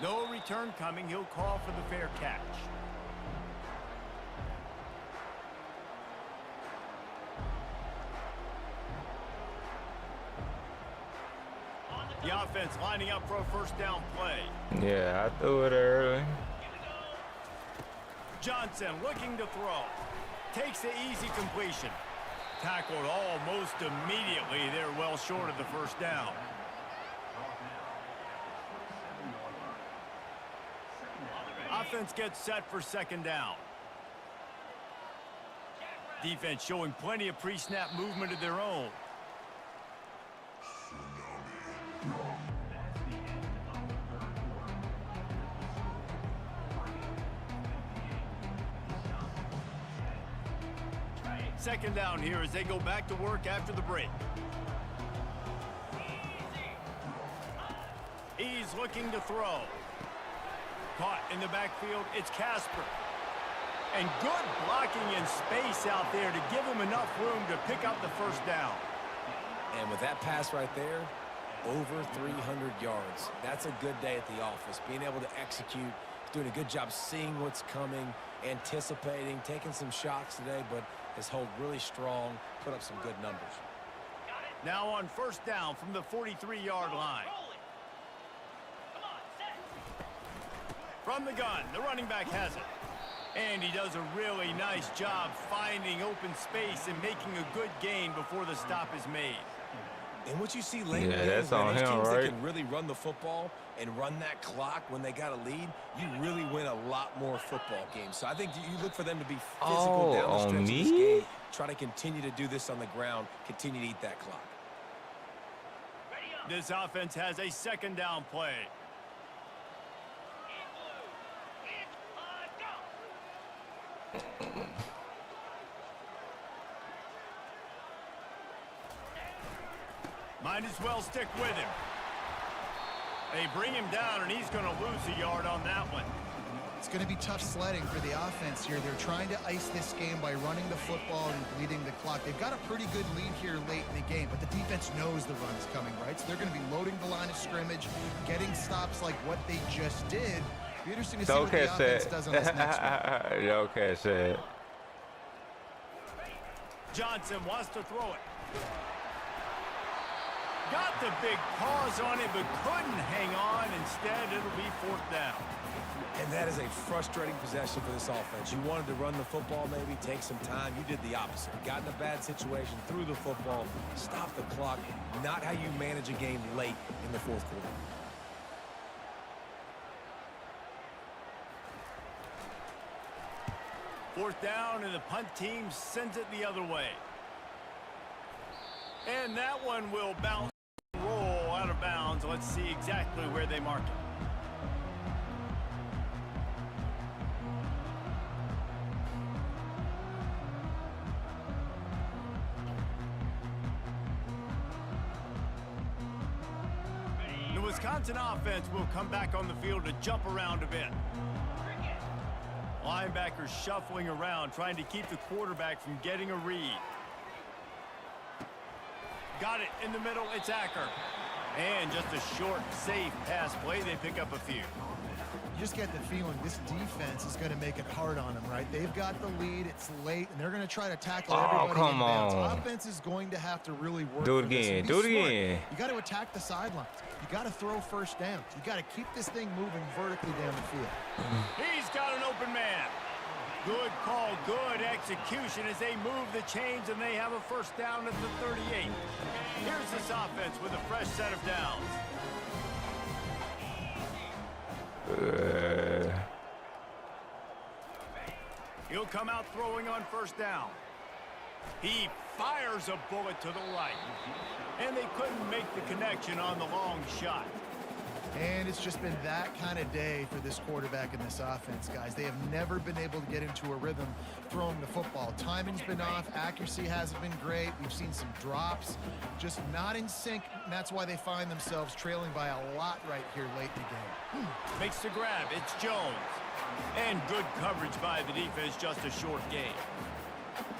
No return coming. He'll call for the fair catch. The offense lining up for a first down play. Yeah, I threw it early. Johnson looking to throw. Takes the easy completion. Tackled almost immediately. They're well short of the first down. Offense gets set for second down. Defense showing plenty of pre-snap movement of their own. Second down here as they go back to work after the break. He's looking to throw. Caught in the backfield, it's Casper. And good blocking in space out there to give him enough room to pick up the first down. And with that pass right there, over 300 yards. That's a good day at the office. Being able to execute, doing a good job seeing what's coming, anticipating, taking some shots today, but his hold really strong, put up some good numbers. Now on first down from the 43-yard line. From the gun, the running back has it. And he does a really nice job finding open space and making a good gain before the stop is made. And what you see late, Yeah, that's on him, teams right? that can really run the football and run that clock when they got a lead, you really win a lot more football games. So I think you look for them to be physical down the stretch of this game. Try to continue to do this on the ground, continue to eat that clock. This offense has a second down play. Might as well stick with him. They bring him down, and he's going to lose a yard on that one. It's going to be tough sledding for the offense here. They're trying to ice this game by running the football and bleeding the clock. They've got a pretty good lead here late in the game, but the defense knows the run's coming, right? So they're going to be loading the line of scrimmage, getting stops like what they just did. Be interesting to see what the offense does on this next one. Okay, said. Johnson wants to throw it. Got the big pause on it, but couldn't hang on. Instead, it'll be fourth down. And that is a frustrating possession for this offense. You wanted to run the football, maybe take some time. You did the opposite. Got in a bad situation, threw the football, stopped the clock. Not how you manage a game late in the fourth quarter. Fourth down, and the punt team sends it the other way. And that one will bounce and roll out of bounds. Let's see exactly where they mark it. The Wisconsin offense will come back on the field to jump around a bit. Linebackers shuffling around, trying to keep the quarterback from getting a read. Got it in the middle, it's Acker. And just a short, safe pass play, they pick up a few. You just get the feeling this defense is going to make it hard on them, right? They've got the lead, it's late, and they're going to try to tackle everybody come in bounds. on. Offense is going to have to really work. Do it for this again, and be do it smart. again. You got to attack the sidelines. You got to throw first downs. You got to keep this thing moving vertically down the field. He's got an open man. Good call, good execution as they move the chains, and they have a first down at the 38. Here's this offense with a fresh set of downs. He'll come out throwing on first down. He fires a bullet to the right. And they couldn't make the connection on the long shot. And it's just been that kind of day for this quarterback in this offense, guys. They have never been able to get into a rhythm throwing the football. Timing's been off. Accuracy hasn't been great. We've seen some drops, just not in sync. And that's why they find themselves trailing by a lot right here late in the game. Makes the grab. It's Jones. And good coverage by the defense, just a short game.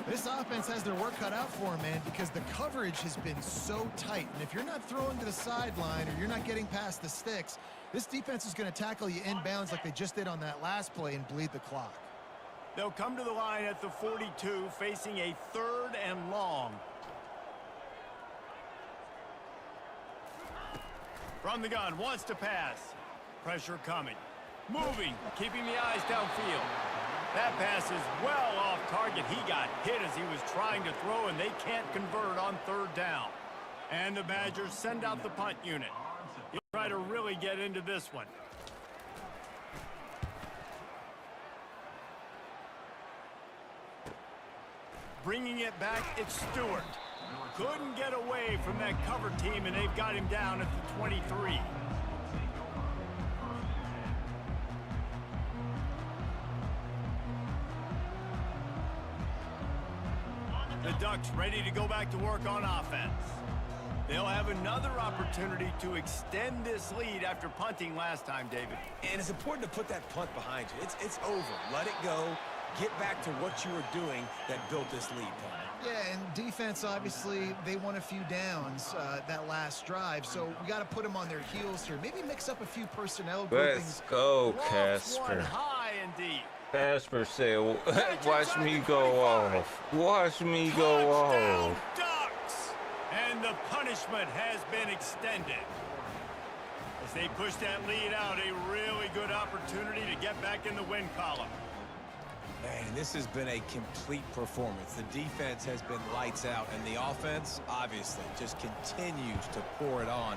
This offense has their work cut out for them, man, because the coverage has been so tight. And if you're not throwing to the sideline or you're not getting past the sticks, this defense is going to tackle you inbounds like they just did on that last play and bleed the clock. They'll come to the line at the 42, facing a 3rd and long. From the gun, wants to pass. Pressure coming. Moving, keeping the eyes downfield. That pass is well off target. He got hit as he was trying to throw, and they can't convert on 3rd down. And the Badgers send out the punt unit. He'll try to really get into this one. Bringing it back, it's Stewart. Couldn't get away from that cover team, and they've got him down at the 23. The Ducks ready to go back to work on offense. They'll have another opportunity to extend this lead after punting last time, David. And it's important to put that punt behind you. It's over. Let it go. Get back to what you were doing that built this lead, Paul. Yeah, and defense, obviously, they won a few downs that last drive, so we got to put them on their heels here. Maybe mix up a few personnel groupings. Let's go, Lofts one Casper. high and deep. Casper said, watch me go off. Watch me go Touchdown, off. Ducks! And the punishment has been extended. As they push that lead out, a really good opportunity to get back in the win column. Man, this has been a complete performance. The defense has been lights out, and the offense, obviously, just continues to pour it on.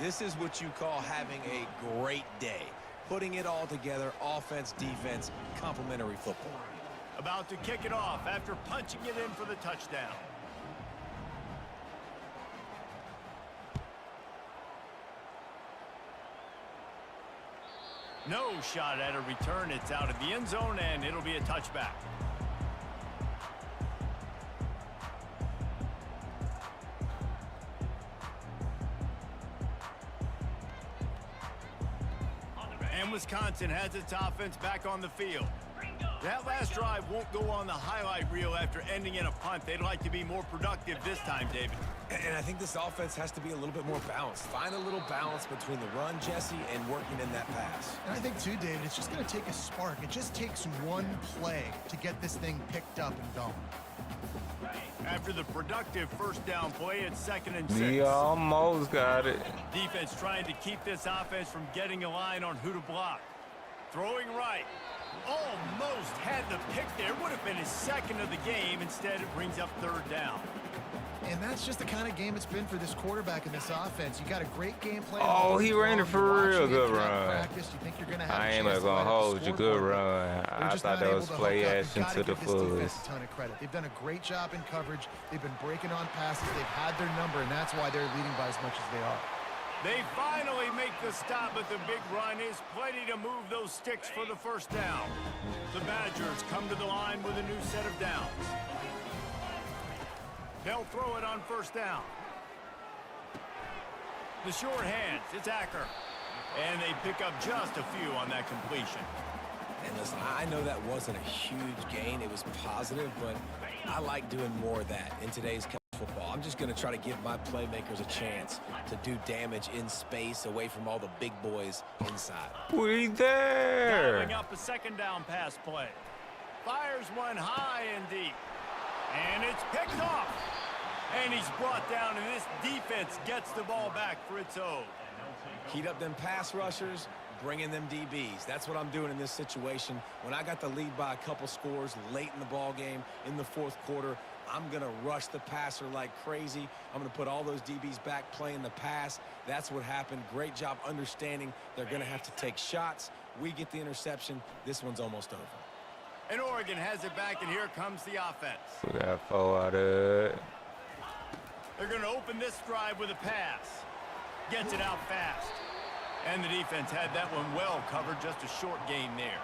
This is what you call having a great day. Putting it all together, offense, defense, complementary football. About to kick it off after punching it in for the touchdown. No shot at a return. It's out of the end zone, and it'll be a touchback. And Wisconsin has its offense back on the field. That last drive won't go on the highlight reel after ending in a punt. They'd like to be more productive this time, David. And I think this offense has to be a little bit more balanced. Find a little balance between the run, Jesse, and working in that pass. And I think, too, David, it's just going to take a spark. It just takes one play to get this thing picked up and going. After the productive 1st down play, it's 2nd and 6. We almost got it. Defense trying to keep this offense from getting a line on who to block. Throwing right. Almost had the pick there. Would have been his 2nd of the game. Instead, it brings up 3rd down. And that's just the kind of game it's been for this quarterback in this offense. You got a great game plan. Oh, he ran it for real good run. Practice. You think you're going to have I ain't going to hold you. Good run. I thought that was play action to the fullest. A ton of credit. They've done a great job in coverage. They've been breaking on passes. They've had their number, and that's why they're leading by as much as they are. They finally make the stop, but the big run is plenty to move those sticks for the 1st down. The Badgers come to the line with a new set of downs. They'll throw it on 1st down. The short hands, it's Acker. And they pick up just a few on that completion. And listen, I know that wasn't a huge gain. It was positive, but I like doing more of that in today's football. I'm just going to try to give my playmakers a chance to do damage in space away from all the big boys inside. We there. Dialing up a 2nd down pass play. Fires one high and deep. And it's picked off. And he's brought down, and this defense gets the ball back for its own. Heat up them pass rushers, bring in them DBs. That's what I'm doing in this situation. When I got the lead by a couple scores late in the ball game in the 4th quarter, I'm going to rush the passer like crazy. I'm going to put all those DBs back playing the pass. That's what happened. Great job understanding they're going to have to take shots. We get the interception. This one's almost over. And Oregon has it back, and here comes the offense. We got 4 out of it. They're going to open this drive with a pass. Gets it out fast. And the defense had that one well covered, just a short gain there.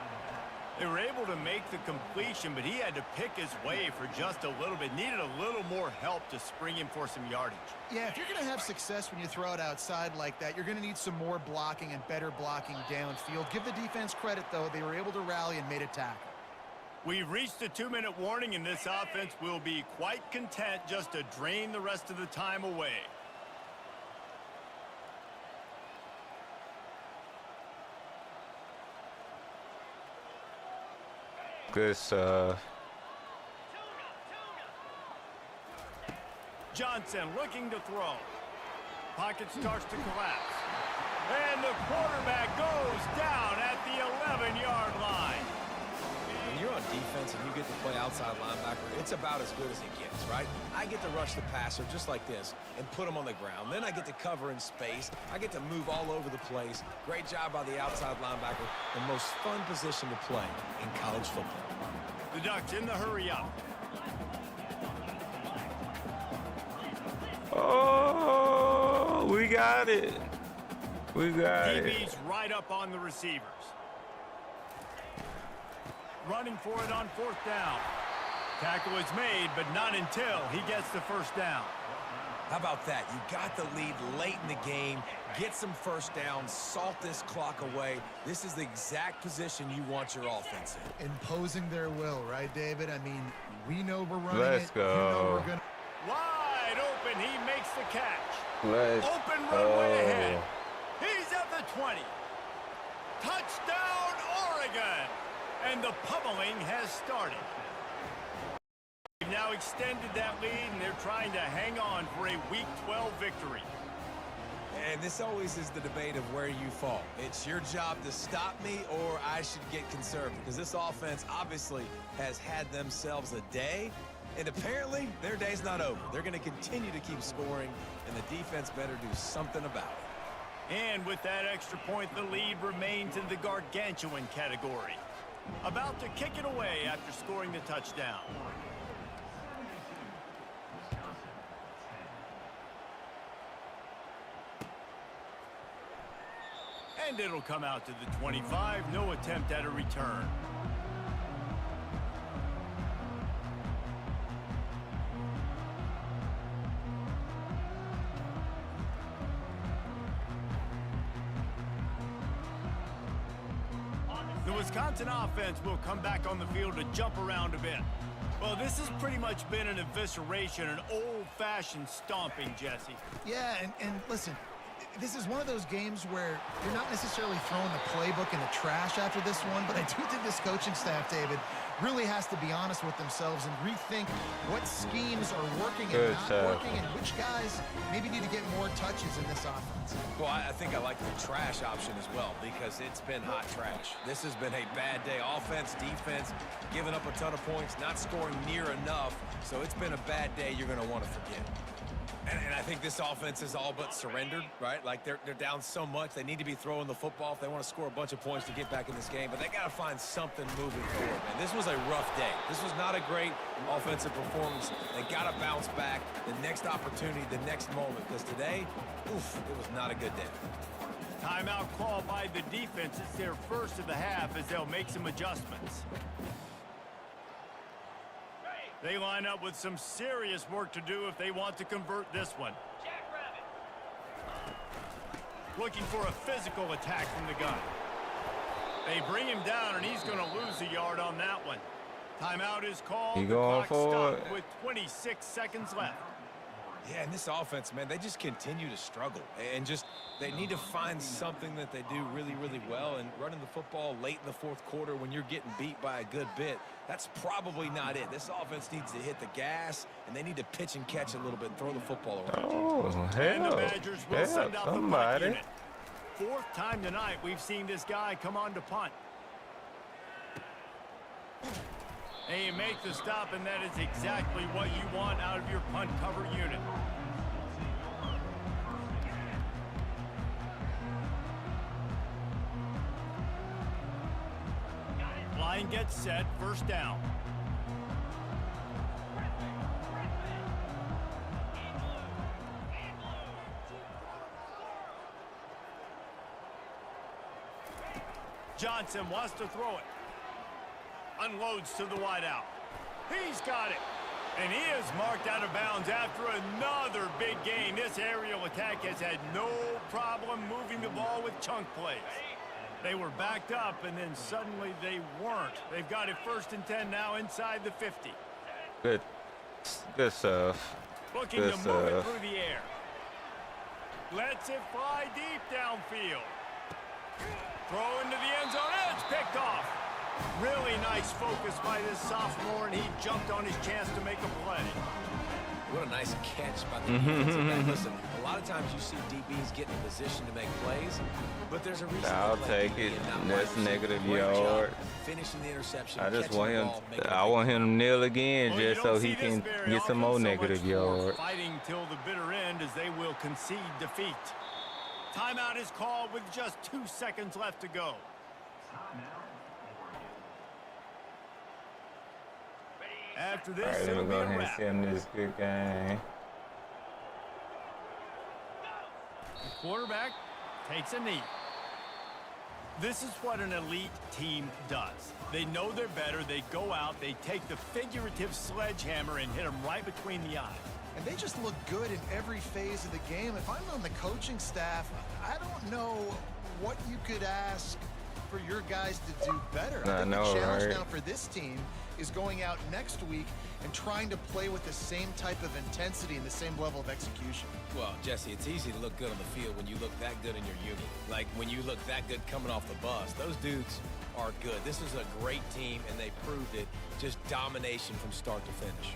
They were able to make the completion, but he had to pick his way for just a little bit. Needed a little more help to spring him for some yardage. Yeah, if you're going to have success when you throw it outside like that, you're going to need some more blocking and better blocking downfield. Give the defense credit, though. They were able to rally and made a tackle. We've reached a 2-minute warning, and this offense will be quite content just to drain the rest of the time away. Good stuff. Johnson looking to throw. Pocket starts to collapse. And the quarterback goes down at the 11-yard line. When you're on defense and you get to play outside linebacker, it's about as good as it gets, right? I get to rush the passer just like this and put him on the ground. Then I get to cover in space. I get to move all over the place. Great job by the outside linebacker. The most fun position to play in college football. The Ducks in the hurry up. Oh, we got it. We got it. DB's right up on the receivers. Running for it on 4th down. Tackle is made, but not until he gets the first down. How about that? You got the lead late in the game. Get some first downs. Salt this clock away. This is the exact position you want your offense in. Imposing their will, right, David? I mean, we know we're running Let's it. go. You know we're gonna... Wide open, he makes the catch. Let's Open runway ahead. He's at the 20. Touchdown, Oregon. And the pummeling has started. They've now extended that lead, and they're trying to hang on for a Week 12 victory. And this always is the debate of where you fall. It's your job to stop me, or I should get conservative, because this offense obviously has had themselves a day, and apparently their day's not over. They're going to continue to keep scoring, and the defense better do something about it. And with that extra point, the lead remains in the gargantuan category. About to kick it away after scoring the touchdown. And it'll come out to the 25. No attempt at a return. The Wisconsin offense will come back on the field to jump around a bit. Well, this has pretty much been an evisceration, an old-fashioned stomping, Jesse. Yeah, and listen, this is one of those games where you're not necessarily throwing the playbook in the trash after this one, but I do think this coaching staff, David, really has to be honest with themselves and rethink what schemes are working and not working, and which guys maybe need to get more touches in this offense. Well, I think I like the trash option as well, because it's been hot trash. This has been a bad day. Offense, defense, giving up a ton of points, not scoring near enough. So it's been a bad day you're going to want to forget. And I think this offense is all but surrendered, right? Like they're down so much. They need to be throwing the football if they want to score a bunch of points to get back in this game. But they got to find something moving forward, man. This was a rough day. This was not a great offensive performance. They got to bounce back. The next opportunity, the next moment. Because today, oof, it was not a good day. Timeout call by the defense. It's their first of the half as they'll make some adjustments. They line up with some serious work to do if they want to convert this one. Looking for a physical attack from the gun. They bring him down, and he's going to lose a yard on that one. Timeout is called. You the going clock for stopped with 26 seconds left. Yeah, and this offense, man, they just continue to struggle. And just, they need to find something that they do really, really well. And running the football late in the fourth quarter when you're getting beat by a good bit, that's probably not it. This offense needs to hit the gas, and they need to pitch and catch a little bit and throw the football around. Oh, And the Badgers will send out the punt somebody. unit. Fourth time tonight we've seen this guy come on to punt. And you make the stop, and that is exactly what you want out of your punt cover unit. Line get set, first down. Johnson wants to throw it. Unloads to the wideout. He's got it. And he is marked out of bounds after another big gain. This aerial attack has had no problem moving the ball with chunk plays. They were backed up, and then suddenly they weren't. They've got it 1st and 10 now inside the 50. Good stuff. Looking to move it through the air. Lets it fly deep downfield. Throw into the end zone. It's picked off. Really nice focus by this sophomore, and he jumped on his chance to make a play. What a nice catch by the defensive back. Listen, a lot of times you see DBs get in position to make plays, but there's a reason. I'll take it. That's negative yard. Finishing the interception. I just want him. I want him to kneel again, just so he can get some more negative yards. Fighting till the bitter end, as they will concede defeat. Timeout is called with just 2 seconds left to go. After this, all right, let me go ahead and send this good game. The quarterback takes a knee. This is what an elite team does. They know they're better. They go out. They take the figurative sledgehammer and hit them right between the eyes. And they just look good in every phase of the game. If I'm on the coaching staff, I don't know what you could ask for your guys to do better. I think the challenge now for this team is going out next week and trying to play with the same type of intensity and the same level of execution. Well, Jesse, it's easy to look good on the field when you look that good in your unit. Like when you look that good coming off the bus. Those dudes are good. This is a great team, and they proved it. Just domination from start to finish.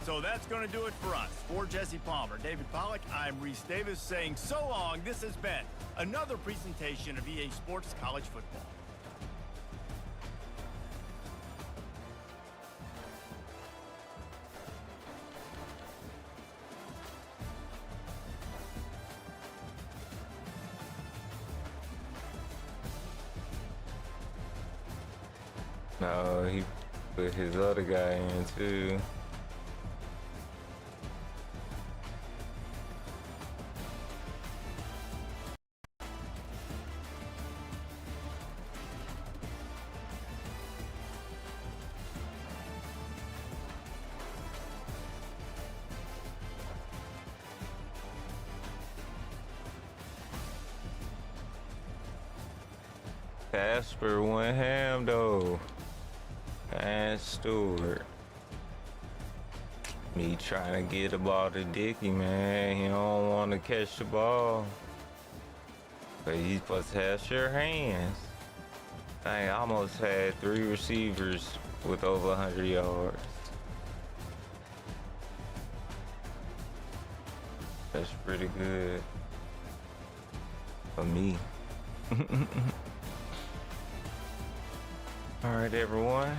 So that's going to do it for us. For Jesse Palmer, David Pollack, I'm Reese Davis saying so long. This has been another presentation of EA Sports College Football. No, he put his other guy in too. Casper went ham though. And Stewart. Me trying to get the ball to Dickey, man. He don't want to catch the ball. But he's supposed to have sure hands. I almost had 3 receivers with over 100 yards. That's pretty good for me. All right, everyone.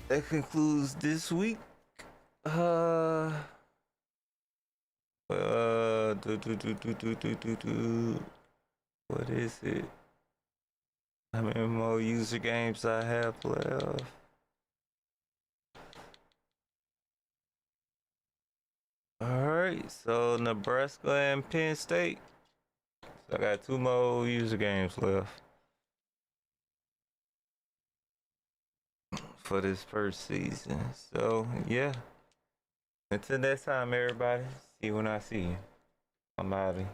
That concludes this week. What is it? How many more user games I have left? All right, so Nebraska and Penn State. So I got 2 more user games left for this first season. So yeah, until next time, everybody. See you when I see you. I'm out of here.